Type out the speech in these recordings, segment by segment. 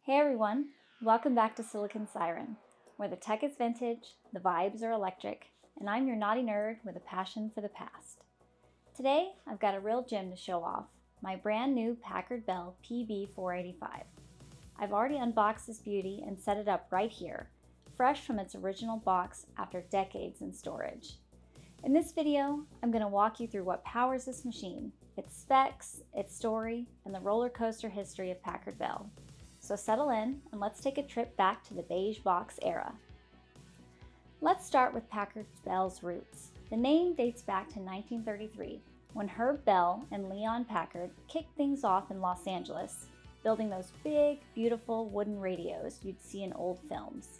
Hey everyone, welcome back to Silicon Siren, where the tech is vintage, the vibes are electric, and I'm your naughty nerd with a passion for the past. Today, I've got a real gem to show off, my brand new Packard Bell PB485. I've already unboxed this beauty and set it up right here, fresh from its original box after decades in storage. In this video, I'm going to walk you through what powers this machine, its specs, its story, and the roller coaster history of Packard Bell. So settle in and let's take a trip back to the beige box era. Let's start with Packard Bell's roots. The name dates back to 1933, when Herb Bell and Leon Packard kicked things off in Los Angeles, building those big, beautiful wooden radios you'd see in old films.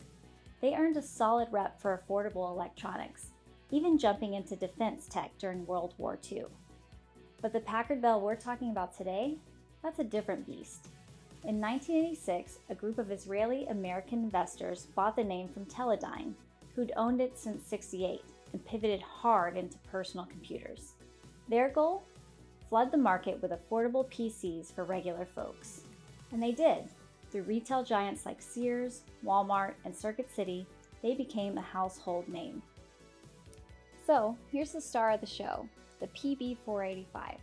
They earned a solid rep for affordable electronics, even jumping into defense tech during World War II. But the Packard Bell we're talking about today, that's a different beast. In 1986, a group of Israeli-American investors bought the name from Teledyne, who'd owned it since '68 and pivoted hard into personal computers. Their goal? Flood the market with affordable PCs for regular folks. And they did. Through retail giants like Sears, Walmart, and Circuit City, they became a household name. So, here's the star of the show, the PB485.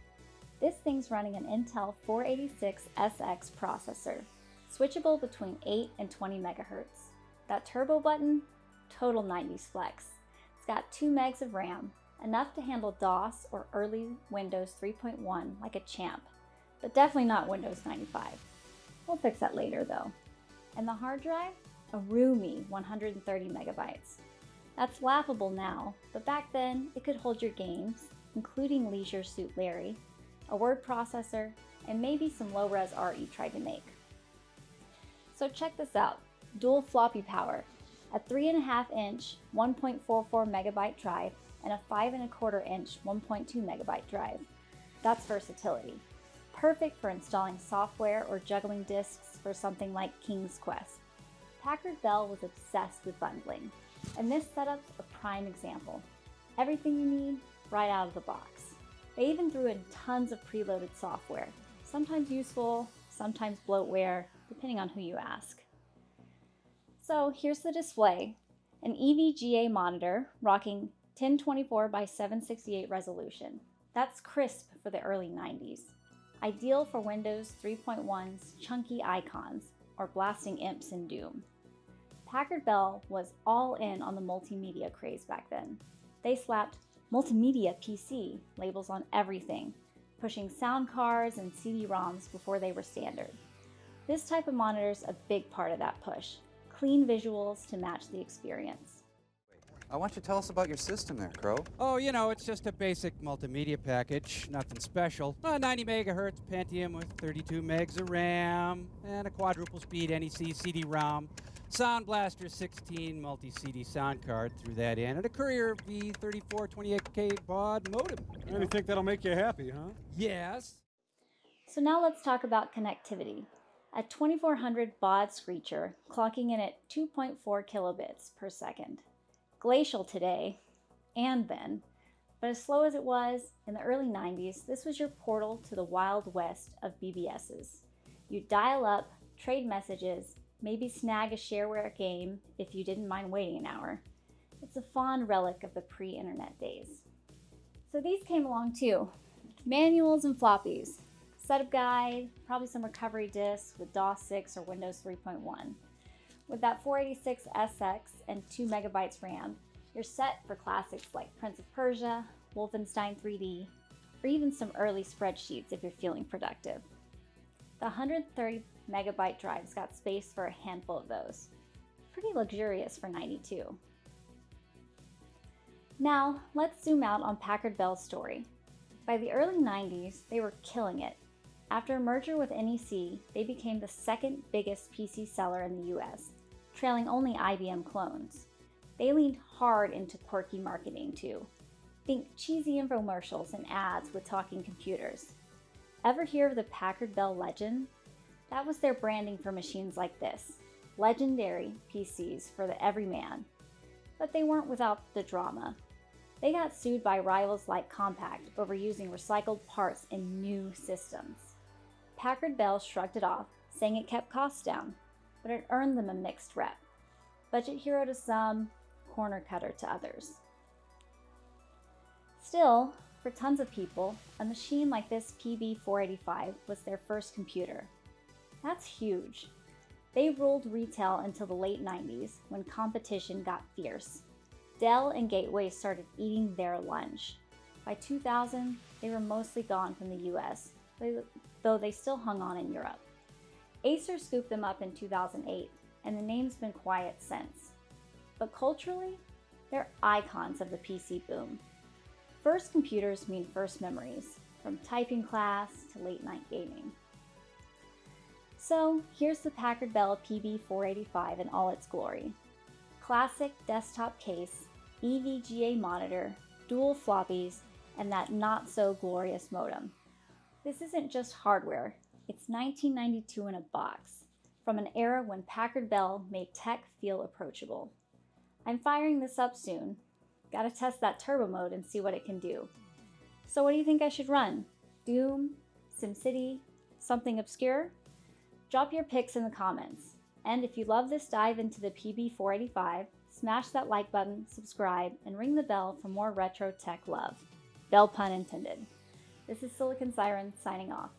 This thing's running an Intel 486SX processor, switchable between 8 and 20 megahertz. That turbo button? Total 90s flex. It's got 2 megs of RAM, enough to handle DOS or early Windows 3.1 like a champ, but definitely not Windows 95. We'll fix that later though. And the hard drive? A roomy 130 megabytes. That's laughable now, but back then it could hold your games, including Leisure Suit Larry, a word processor, and maybe some low-res art you tried to make. So check this out, dual floppy power, a 3.5-inch 1.44 megabyte drive and a 5.25-inch 1.2 megabyte drive. That's versatility. Perfect for installing software or juggling disks for something like King's Quest. Packard Bell was obsessed with bundling, and this setup's a prime example. Everything you need right out of the box. They even threw in tons of preloaded software, sometimes useful, sometimes bloatware, depending on who you ask. So here's the display, an EVGA monitor rocking 1024 by 768 resolution. That's crisp for the early 90s. Ideal for Windows 3.1's chunky icons or blasting imps in Doom. Packard Bell was all in on the multimedia craze back then. They slapped multimedia PC labels on everything, pushing sound cards and CD-ROMs before they were standard. This type of monitor's a big part of that push. Clean visuals to match the experience. Why don't you tell us about your system there, Crow? Oh, you know, it's just a basic multimedia package, nothing special. A 90 megahertz Pentium with 32 megs of RAM, and a quadruple speed NEC CD-ROM, Sound Blaster 16 multi-CD sound card through that in, and a Courier V3428K baud modem. You think that'll make you happy, huh? Yes. So now let's talk about connectivity. A 2400 baud screecher clocking in at 2.4 kilobits per second. Glacial today, and then, but as slow as it was in the early 90s, this was your portal to the wild west of BBSs. You'd dial up, trade messages, maybe snag a shareware game if you didn't mind waiting an hour. It's a fond relic of the pre-internet days. So these came along too. Manuals and floppies, setup guide, probably some recovery disks with DOS 6 or Windows 3.1. With that 486SX and 2 megabytes RAM, you're set for classics like Prince of Persia, Wolfenstein 3D, or even some early spreadsheets if you're feeling productive. The 130 megabyte drive's got space for a handful of those. Pretty luxurious for '92. Now, let's zoom out on Packard Bell's story. By the early 90s, they were killing it. After a merger with NEC, they became the second biggest PC seller in the US, trailing only IBM clones. They leaned hard into quirky marketing too. Think cheesy infomercials and ads with talking computers. Ever hear of the Packard Bell legend? That was their branding for machines like this. Legendary PCs for the everyman. But they weren't without the drama. They got sued by rivals like Compaq over using recycled parts in new systems. Packard Bell shrugged it off, saying it kept costs down. but it earned them a mixed rep. Budget hero to some, corner cutter to others. Still, for tons of people, a machine like this PB485 was their first computer. That's huge. They ruled retail until the late 90s when competition got fierce. Dell and Gateway started eating their lunch. By 2000, they were mostly gone from the US, though they still hung on in Europe. Acer scooped them up in 2008, and the name's been quiet since. But culturally, they're icons of the PC boom. First computers mean first memories, from typing class to late night gaming. So here's the Packard Bell PB485 in all its glory. Classic desktop case, EVGA monitor, dual floppies, and that not so glorious modem. This isn't just hardware, it's 1992 in a box, from an era when Packard Bell made tech feel approachable. I'm firing this up soon. Gotta test that turbo mode and see what it can do. So what do you think I should run? Doom? SimCity? Something obscure? Drop your picks in the comments. And if you love this dive into the PB485, smash that like button, subscribe, and ring the bell for more retro tech love. Bell pun intended. This is Silicon Siren signing off.